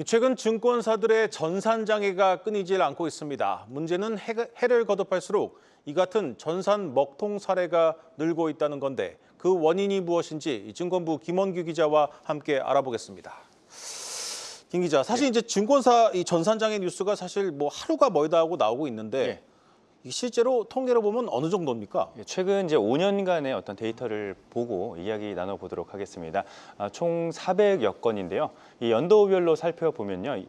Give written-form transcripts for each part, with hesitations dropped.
최근 증권사들의 전산 장애가 끊이질 않고 있습니다. 문제는 해를 거듭할수록 이 같은 전산 먹통 사례가 늘고 있다는 건데 그 원인이 무엇인지 증권부 김원규 기자와 함께 알아보겠습니다. 김 기자, 사실 이제 증권사 이 전산 장애 뉴스가 사실 뭐 하루가 멀다 하고 나오고 있는데 실제로 통계로 보면 어느 정도입니까? 최근 이제 5년간의 어떤 데이터를 보고 이야기 나눠보도록 하겠습니다. 총 400여 건인데요. 이 연도별로 살펴보면요.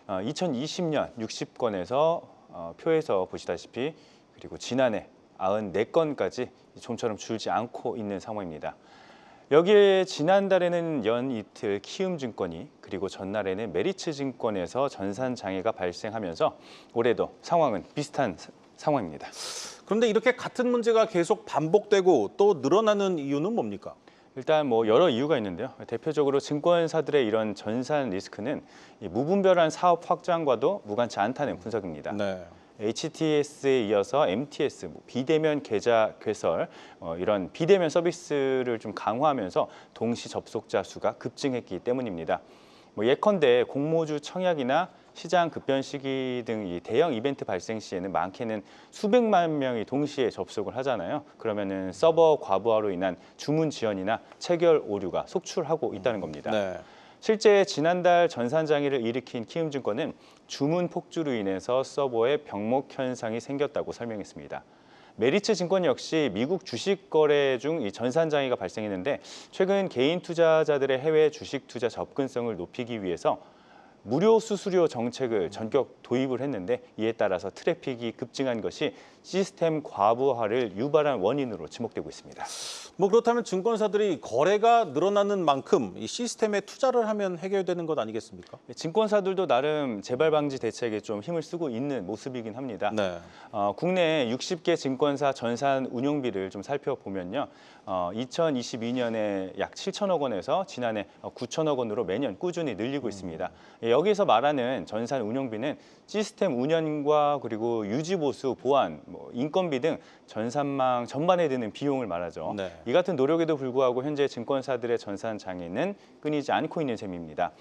2020년 60건에서 표에서 보시다시피 그리고 지난해 94건까지 좀처럼 줄지 않고 있는 상황입니다. 여기에 지난달에는 연이틀 키움증권이 그리고 전날에는 메리츠증권에서 전산 장애가 발생하면서 올해도 상황은 비슷한 상황입니다. 그런데 이렇게 같은 문제가 계속 반복되고 또 늘어나는 이유는 뭡니까? 일단 뭐 여러 이유가 있는데요. 대표적으로 증권사들의 이런 전산 리스크는 무분별한 사업 확장과도 무관치 않다는 분석입니다. HTS에 이어서 MTS, 비대면 계좌 개설, 이런 비대면 서비스를 좀 강화하면서 동시 접속자 수가 급증했기 때문입니다. 예컨대 공모주 청약이나 시장 급변 시기 등 이 대형 이벤트 발생 시에는 많게는 수백만 명이 동시에 접속을 하잖아요. 그러면은 서버 과부하로 인한 주문 지연이나 체결 오류가 속출하고 있다는 겁니다. 실제 지난달 전산 장애를 일으킨 키움증권은 주문 폭주로 인해서 서버에 병목 현상이 생겼다고 설명했습니다. 메리츠증권 역시 미국 주식 거래 중 이 전산 장애가 발생했는데 최근 개인 투자자들의 해외 주식 투자 접근성을 높이기 위해서 무료 수수료 정책을 전격 도입을 했는데 이에 따라서 트래픽이 급증한 것이 시스템 과부하를 유발한 원인으로 지목되고 있습니다. 그렇다면 증권사들이 거래가 늘어나는 만큼 이 시스템에 투자를 하면 해결되는 것 아니겠습니까? 증권사들도 나름 재발 방지 대책에 좀 힘을 쓰고 있는 모습이긴 합니다. 국내 60개 증권사 전산 운용비를 좀 살펴보면요. 2022년에 약 7천억 원에서 지난해 9천억 원으로 매년 꾸준히 늘리고 있습니다. 여기서 말하는 전산 운용비는 시스템 운영과 그리고 유지 보수, 보안, 인건비 등 전산망 전반에 드는 비용을 말하죠. 이 같은 노력에도 불구하고 현재 증권사들의 전산 장애는 끊이지 않고 있는 셈입니다.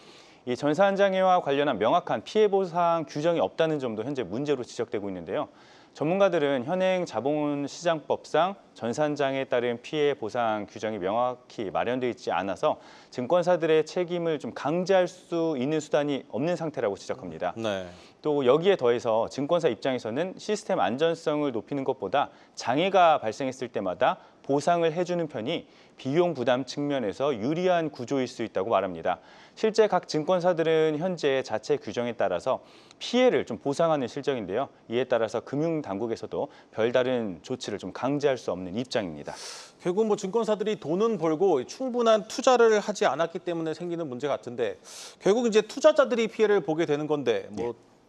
이 전산 장애와 관련한 명확한 피해 보상 규정이 없다는 점도 현재 문제로 지적되고 있는데요. 전문가들은 현행 자본시장법상 전산장애에 따른 피해 보상 규정이 명확히 마련되어 있지 않아서 증권사들의 책임을 좀 강제할 수 있는 수단이 없는 상태라고 지적합니다. 또 여기에 더해서 증권사 입장에서는 시스템 안전성을 높이는 것보다 장애가 발생했을 때마다 보상을 해주는 편이 비용 부담 측면에서 유리한 구조일 수 있다고 말합니다. 실제 각 증권사들은 현재 자체 규정에 따라서 피해를 좀 보상하는 실정인데요. 이에 따라서 금융당국에서도 별다른 조치를 좀 강제할 수 없는 입장입니다. 결국 증권사들이 돈은 벌고 충분한 투자를 하지 않았기 때문에 생기는 문제 같은데 결국 이제 투자자들이 피해를 보게 되는 건데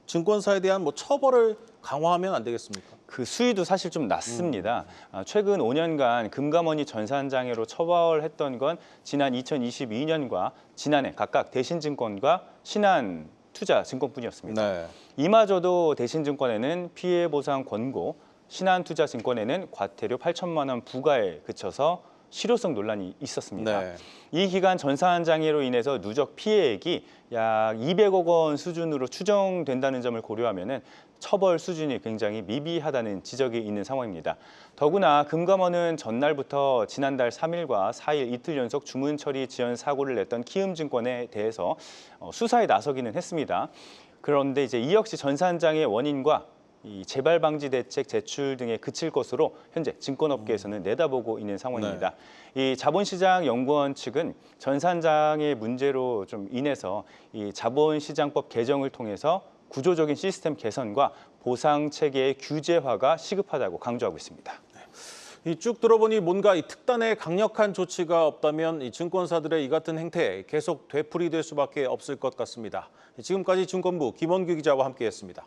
증권사에 대한 처벌을 강화하면 안 되겠습니까? 그 수위도 사실 좀 낮습니다. 최근 5년간 금감원이 전산장애로 처벌했던 건 지난 2022년과 지난해 각각 대신증권과 신한투자증권뿐이었습니다. 이마저도 대신증권에는 피해 보상 권고, 신한투자증권에는 과태료 8천만 원 부과에 그쳐서 실효성 논란이 있었습니다. 이 기간 전산장애로 인해서 누적 피해액이 약 200억 원 수준으로 추정된다는 점을 고려하면 처벌 수준이 굉장히 미비하다는 지적이 있는 상황입니다. 더구나 금감원은 전날부터 지난달 3일과 4일 이틀 연속 주문 처리 지연 사고를 냈던 키움증권에 대해서 수사에 나서기는 했습니다. 그런데 이제 이 역시 전산장애 원인과 이 재발 방지 대책 제출 등에 그칠 것으로 현재 증권업계에서는 내다보고 있는 상황입니다. 이 자본시장연구원 측은 전산장애 문제로 좀 인해서 이 자본시장법 개정을 통해서 구조적인 시스템 개선과 보상 체계의 규제화가 시급하다고 강조하고 있습니다. 쭉 들어보니 뭔가 이 특단의 강력한 조치가 없다면 이 증권사들의 이 같은 행태 계속 되풀이될 수밖에 없을 것 같습니다. 지금까지 증권부 김원규 기자와 함께했습니다.